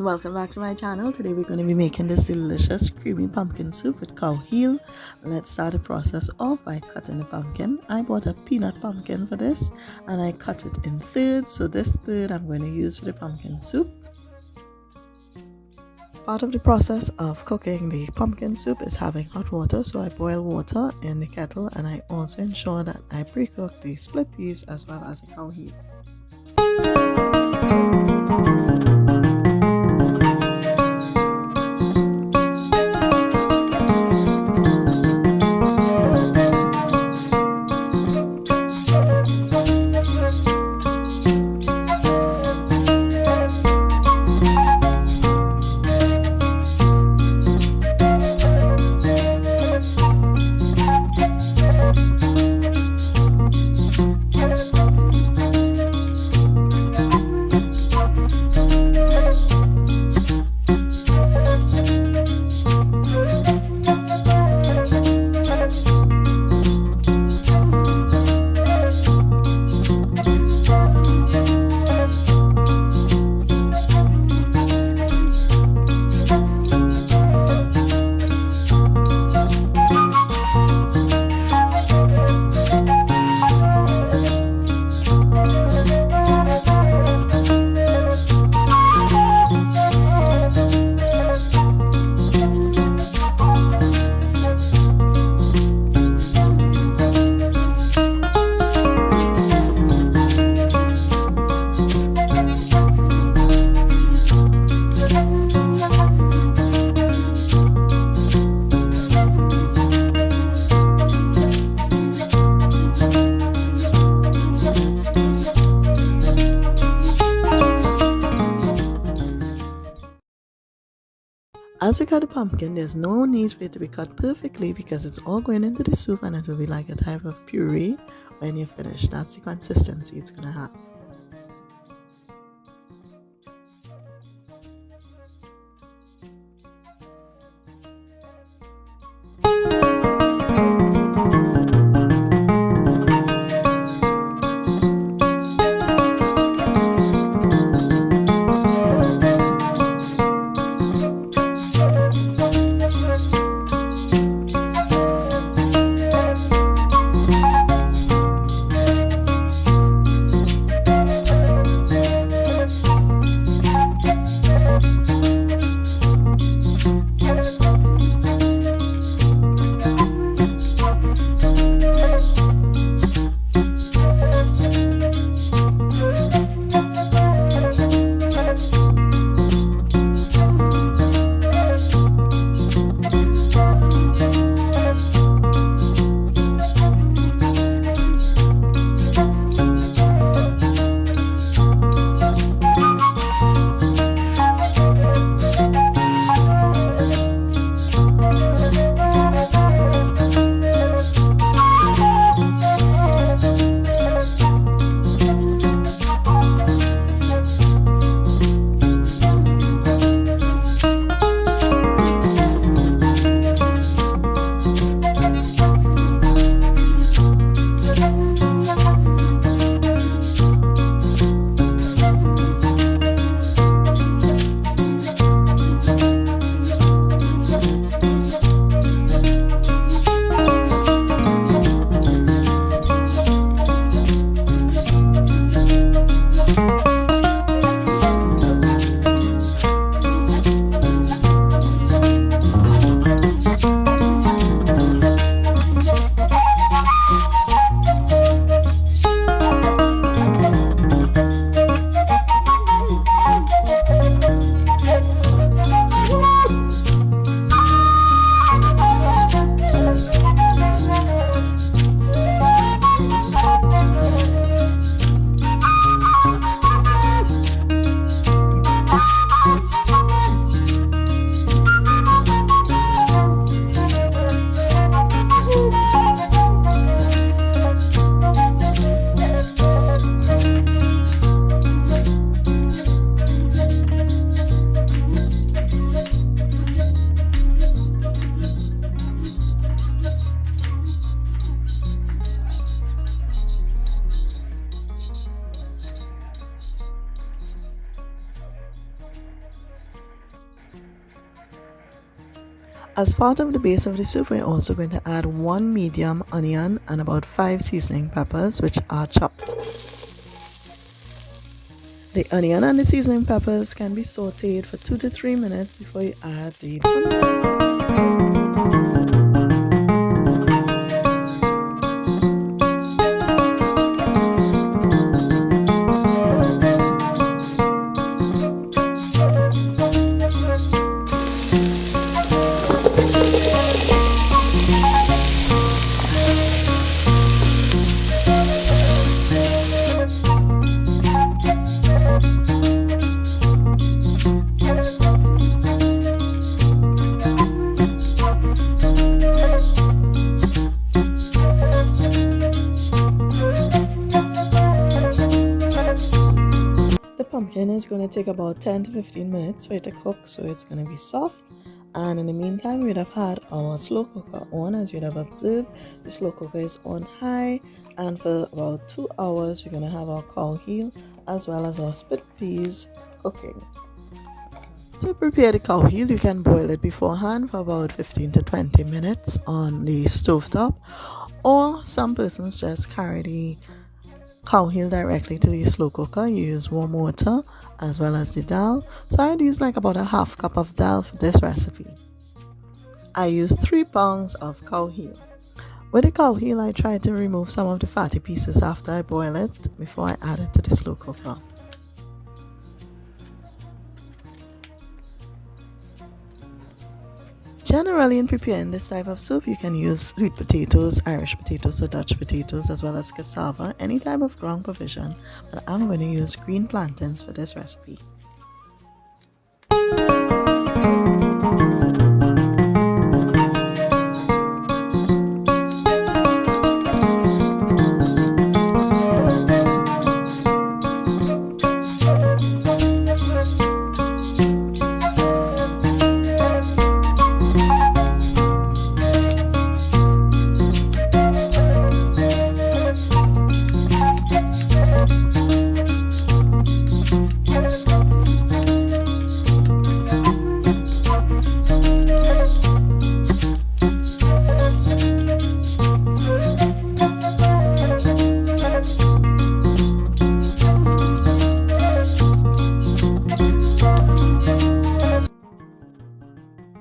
and welcome back to my channel. Today we're going to be making this delicious creamy pumpkin soup with Cowheel. Let's start the process off by cutting the pumpkin. I bought a peanut pumpkin for this and I cut it in thirds, so this third I'm going to use for the pumpkin soup. Part of the process of cooking the pumpkin soup is having hot water, so I boil water in the kettle and I also ensure that I pre-cook the split peas as well as the cowheel. As we cut the pumpkin, there's no need for it to be cut perfectly because it's all going into the soup and it will be like a type of puree when you finish. That's the consistency it's going to have. As part of the base of the soup, we're also going to add 1 medium onion and about 5 seasoning peppers, which are chopped. The onion and the seasoning peppers can be sauteed for 2 to 3 minutes before you add the pumpkin. The pumpkin is going to take about 10 to 15 minutes for it to cook, so it's going to be soft. And in the meantime, we'd have had our slow cooker on. As you'd have observed, the slow cooker is on high, and for about 2 hours we're going to have our cowheel as well as our split peas cooking. To prepare the cowheel, you can boil it beforehand for about 15 to 20 minutes on the stovetop, or some persons just carry the cowheel directly to the slow cooker. You use warm water as well as the dal. So I'd use like about a half cup of dal for this recipe. I use 3 pounds of cowheel. With the cowheel, I try to remove some of the fatty pieces after I boil it before I add it to the slow cooker. Generally, in preparing this type of soup, you can use sweet potatoes, Irish potatoes, or Dutch potatoes, as well as cassava, any type of ground provision, but I'm going to use green plantains for this recipe.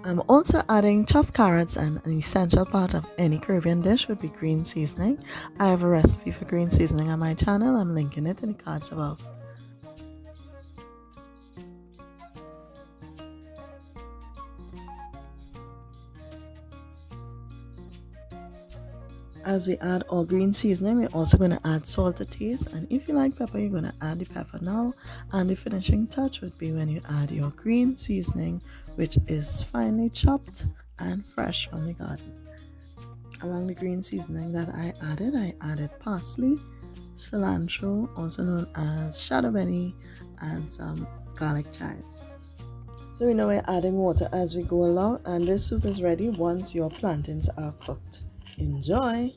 I'm also adding chopped carrots, and an essential part of any Caribbean dish would be green seasoning. I have a recipe for green seasoning on my channel. I'm linking it in the cards above. As we add our green seasoning, we're also going to add salt to taste, and if you like pepper, you're going to add the pepper now, and the finishing touch would be when you add your green seasoning, which is finely chopped and fresh from the garden. Along the green seasoning that I added parsley, cilantro, also known as shado beni, and some garlic chives. So we know we're adding water as we go along, and this soup is ready once your plantains are cooked. Enjoy!